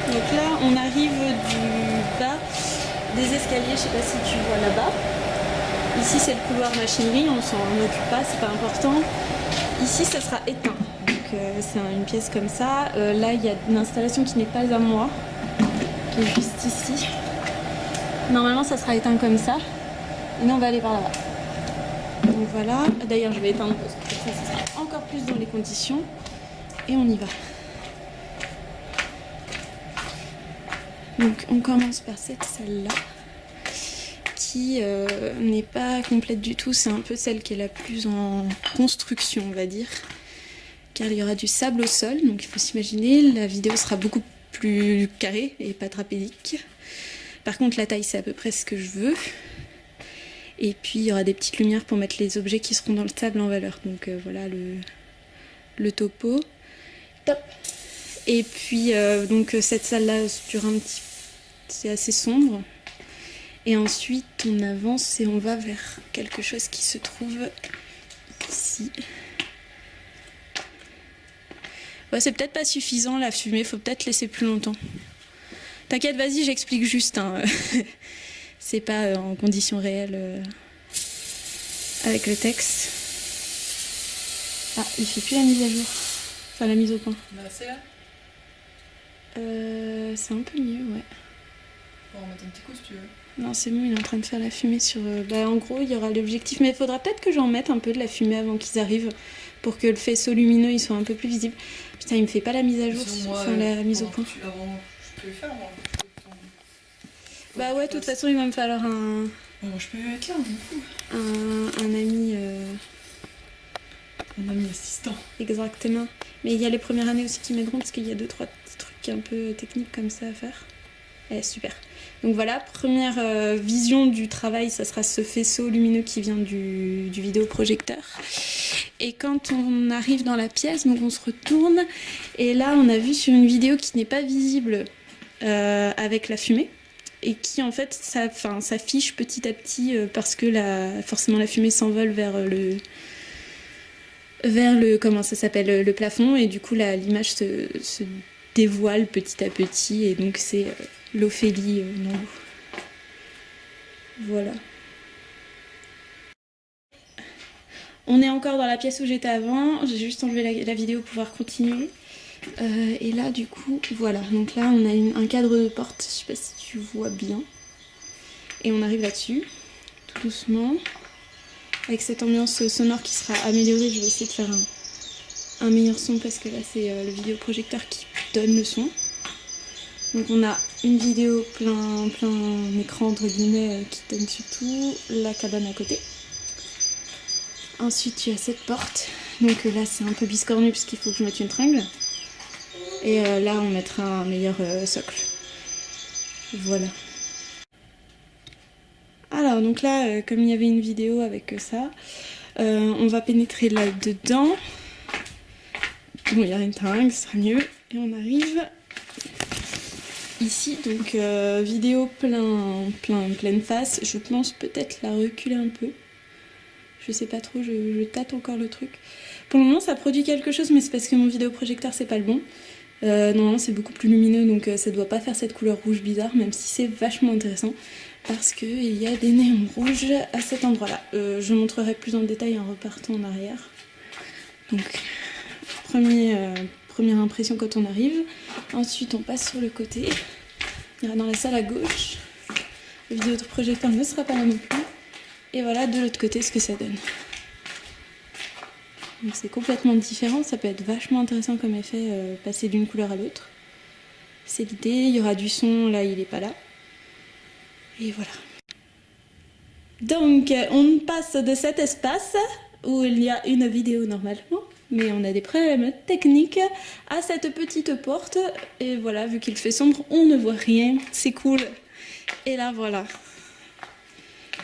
Donc là, on arrive du bas des escaliers, je sais pas si tu vois là-bas. Ici, c'est le couloir machinerie, on s'en occupe pas, c'est pas important. Ici, ça sera éteint. Donc c'est une pièce comme ça. Là, il y a une installation qui n'est pas à moi, qui est juste ici. Normalement, ça sera éteint comme ça. Et nous, on va aller par là-bas. Donc voilà. D'ailleurs, je vais éteindre parce que ça sera encore plus dans les conditions. Et on y va. Donc on commence par cette salle-là, qui n'est pas complète du tout. C'est un peu celle qui est la plus en construction, on va dire. Car il y aura du sable au sol, donc il faut s'imaginer, la vidéo sera beaucoup plus carrée et pas trapézique. Par contre, la taille, c'est à peu près ce que je veux. Et puis, il y aura des petites lumières pour mettre les objets qui seront dans le sable en valeur. Donc voilà le topo. Top. Et puis, donc cette salle-là dure un petit... C'est assez sombre. Et ensuite, on avance et on va vers quelque chose qui se trouve ici. Ouais, c'est peut-être pas suffisant la fumée, faut peut-être laisser plus longtemps. T'inquiète, vas-y, j'explique juste. Hein. C'est pas en conditions réelles avec le texte. Ah, il fait plus la mise à jour. Enfin, la mise au point. Bah, c'est là. C'est un peu mieux, ouais. On va mettre un petit coup si tu veux. Non, c'est bon, il est en train de faire la fumée sur... en gros, il y aura l'objectif. Mais il faudra peut-être que j'en mette un peu de la fumée avant qu'ils arrivent pour que le faisceau lumineux il soit un peu plus visible. Putain, il me fait pas la mise à jour, la mise au point. Je peux le faire, moi. Bah ouais, de toute façon, il va me falloir un... Bon, je peux être là, on m'en fout. Un ami... Un ami assistant. Exactement. Mais il y a les premières années aussi qui m'aideront parce qu'il y a 2-3 petits trucs un peu techniques comme ça à faire. Super. Donc voilà, première vision du travail, ça sera ce faisceau lumineux qui vient du vidéoprojecteur. Et quand on arrive dans la pièce, donc on se retourne, et là on a vu sur une vidéo qui n'est pas visible avec la fumée, et qui en fait s'affiche petit à petit parce que forcément la fumée s'envole vers le comment ça s'appelle, le plafond, et du coup l'image se dévoile petit à petit, et donc c'est l'Ophélie non. Voilà. On est encore dans la pièce où j'étais avant, j'ai juste enlevé la vidéo pour pouvoir continuer. Et là du coup, voilà, donc là on a un cadre de porte, je sais pas si tu vois bien. Et on arrive là-dessus, tout doucement. Avec cette ambiance sonore qui sera améliorée, je vais essayer de faire un meilleur son parce que là c'est le vidéoprojecteur qui donne le son. Donc on a une vidéo plein écran entre guillemets qui donne sur tout, la cabane à côté. Ensuite tu as cette porte, donc là c'est un peu biscornu parce qu'il faut que je mette une tringle. Et là on mettra un meilleur socle. Voilà. Alors donc là, comme il y avait une vidéo avec ça, on va pénétrer là-dedans. Bon, il y a une tringle, ce sera mieux. Et on arrive ici, donc vidéo pleine face. Je pense peut-être la reculer un peu. Je sais pas trop, je tâte encore le truc. Pour le moment ça produit quelque chose, mais c'est parce que mon vidéoprojecteur c'est pas le bon. Normalement c'est beaucoup plus lumineux, donc ça doit pas faire cette couleur rouge bizarre, même si c'est vachement intéressant. Parce qu'il y a des néons rouges à cet endroit-là. Je montrerai plus en détail en repartant en arrière. Donc, première impression quand on arrive. Ensuite, on passe sur le côté. On ira dans la salle à gauche. Le vidéoprojecteur ne sera pas là non plus. Et voilà, de l'autre côté, ce que ça donne. Donc c'est complètement différent. Ça peut être vachement intéressant comme effet, passer d'une couleur à l'autre. C'est l'idée. Il y aura du son, là, il n'est pas là. Et voilà. Donc, on passe de cet espace où il y a une vidéo normalement, mais on a des problèmes techniques, à cette petite porte. Et voilà, vu qu'il fait sombre, on ne voit rien. C'est cool. Et là, voilà.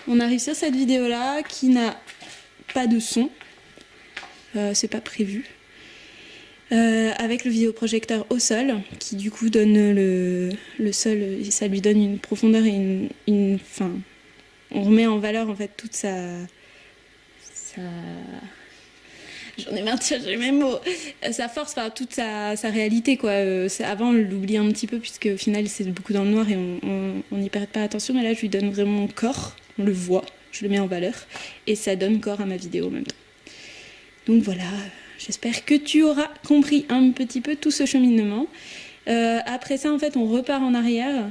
On arrive sur cette vidéo-là qui n'a pas de son. C'est pas prévu. Avec le vidéoprojecteur au sol, qui du coup donne le sol, ça lui donne une profondeur et enfin, on remet en valeur en fait toute J'en ai marre de chercher mes mots. Ça force par toute sa réalité, quoi. Avant, on l'oubliait un petit peu, puisque au final, c'est beaucoup dans le noir et on n'y prête pas attention. Mais là, je lui donne vraiment mon corps, on le voit, je le mets en valeur, et ça donne corps à ma vidéo en même temps. Donc voilà, j'espère que tu auras compris un petit peu tout ce cheminement. Après ça, en fait, on repart en arrière.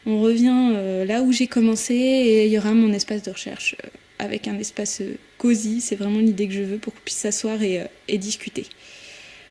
On revient là où j'ai commencé et il y aura mon espace de recherche avec un espace cosy. C'est vraiment l'idée que je veux pour qu'on puisse s'asseoir et discuter.